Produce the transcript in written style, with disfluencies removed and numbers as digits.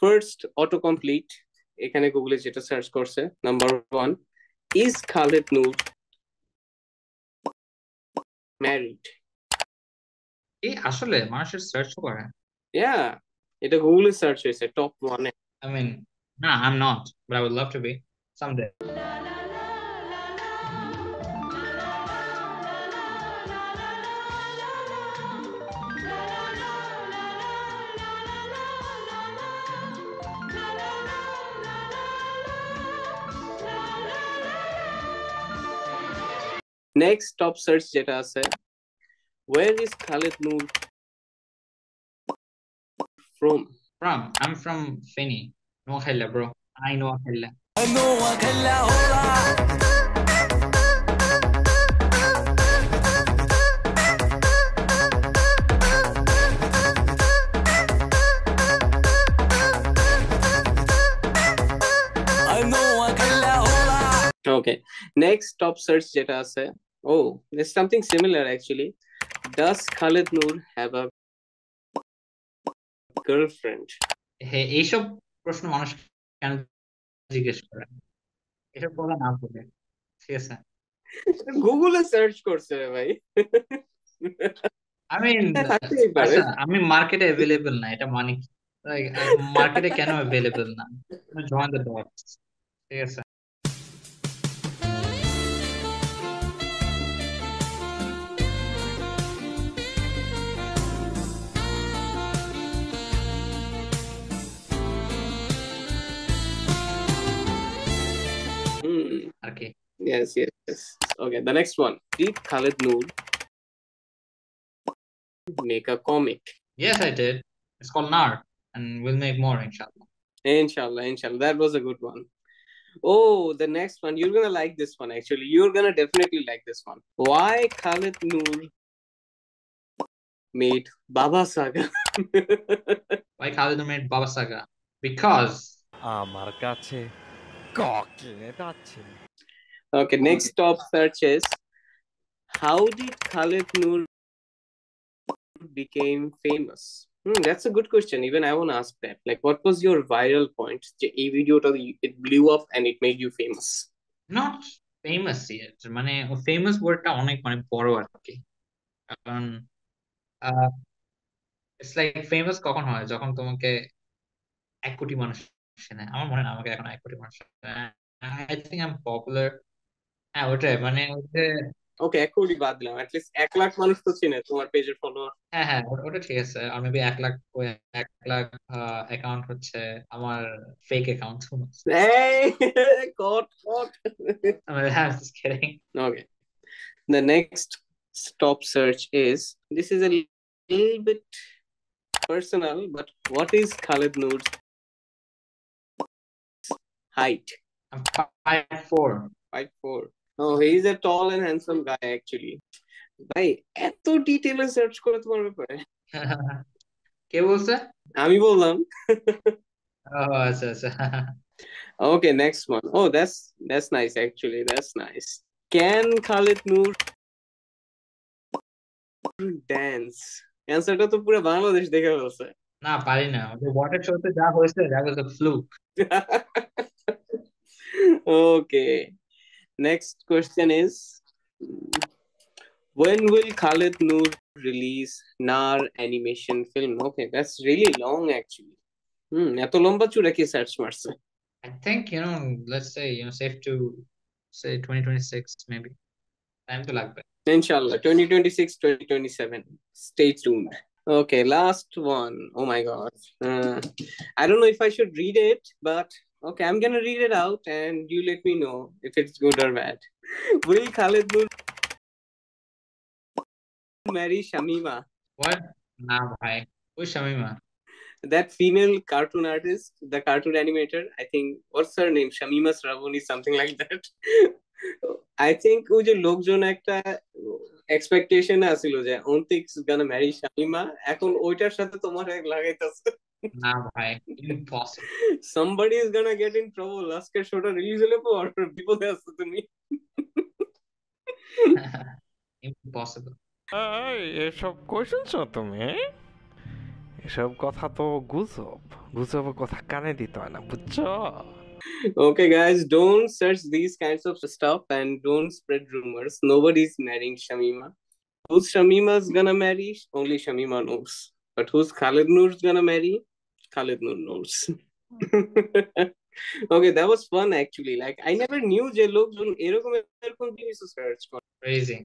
First auto complete এখানে গুগলে যেটা সার্চ করছে number 1, is Khaled Noor married? আসলে মানুষের সার্চ করে। ইয়া, এটা গুগলে সার্চ হয়েছে টপ 1-এ। I mean, no, I'm not, but I would love to be someday. Next top search যেটা আছে, where is Khaled Noor from? I'm from Feni, Noakhella, bro. I know Noakhella. Okay, next top search যেটা আছে, oh, there's something similar actually. Does Khaled Noor have a girlfriend? হ্যাঁ, এইসব প্রশ্ন মানুষ কেন জিজ্ঞেস করে? এসব বলা না বলে, ঠিক আছে? গুগলে সার্চ করছে রে ভাই। আমি থাকতেই পারে। আচ্ছা, আমি মার্কেটে অ্যাভেলেবল না, এটা মানে কি? মার্কেটে কেন অ্যাভেলেবল না? জয়েন দ্য ডটস, ঠিক আছে? আর কি? Yes, yes, yes. Okay, the next one. Did Khaled Noor make a comic? Yes, I did. It's called Nar, and we'll make more, inshallah. Inshallah, inshallah. That was a good one. Oh, the next one. You're gonna like this one actually. You're gonna definitely like this one. Why Khaled Noor made Baba Saga? Why Khalid made Baba Saga? Because আমার কাছে ককটেলে যাচ্ছে। Okay, next top search is, how did Khaled Noor became famous? That's a good question. Even I want to ask that. Like, what was your viral point? A video it blew up and it made you famous. not famous yet, মানে famous ওয়ার্ডটা অনেক মানে বড় আর কি। কারণ it's like famous কখন হয়, যখন তোমাকে 1 কোটি মানুষ চেনে। আমার মনে হয় না আমাকে এখন 1 কোটি মানুষ চেনে। I think I am popular. হ্যাঁ, ওটাই মানে ওটা। ওকে, 1 কোটি বাদ দিলাম, অ্যাটলিস্ট 1 লাখ মানুষ তো চিনে তোমার পেজের ফলোয়ার। হ্যাঁ হ্যাঁ, ওটা ঠিক আছে। আর মেবি 1 লাখ, 1 লাখ অ্যাকাউন্ট হচ্ছে আমার ফেক অ্যাকাউন্ট। Hey, caught. হ্যাঁ, just kidding. Okay, the next top search is, this is a little bit personal, but what is Khaled Noor's height? I'm 5'4". 5'4". Oh, he's a tall and handsome guy actually. ভাই, এত ডিটেইলে search করে তোমার ব্যাপারে? কে বলছে? আমি বললাম। ও আচ্ছা আচ্ছা। Okay, next one. Oh, that's nice actually. That's nice. Can Khalid Noor dance? অ্যান্সারটা তো পুরো বাংলাদেশ দেখে ফেলছে। না, পারি না। ওই ওয়াটার শোতে যা হয়েছে, that was a fluke. Okay. Next question is, when will Khalid Noor release Nar animation film? Okay, that's really long actually. এত লম্বা চূড়া কি সার্চ মারছে? I think, let's say, safe to say 2026 maybe. Time তো লাগবে। Inshallah, 2026, 2027. Stay tuned. Okay, last one. Oh my God. I don't know if I should read it, but okay, I'm gonna read it out and you let me know if it's good or bad. Will Khalid Noor marry Shamima? What? না ভাই, ওই Shamima? That female cartoon artist, the cartoon animator, I think, what's her name? Shamima Sravoni, something like that. I think ওই যে লোকজন একটা expectation আছিল যে অন্তিক's gonna marry Shamima, এখন ওইটার সাথে তোমার এক লাগাইতাছে। না ভাই, impossible. Somebody is gonna get in trouble. আজকের শোটা রিলিজ হলে পর বিপদে আছো তুমি। Impossible. এসব কোয়েশ্চেন তুমি? এসব কথা তো গুজব। বুঝাবো কথা কানে দিতে হয় না বুঝছো? Okay, guys, don't search these kinds of stuff and don't spread rumors. Nobody's marrying Shamima. Who's Shamima's gonna marry? Only Shamima knows. But who's Khalid Noor's gonna marry? Khalid Noor knows. Okay, that was fun actually. Like I never knew যে লোকজন এরকম এরকম জিনিস search করে। Crazy.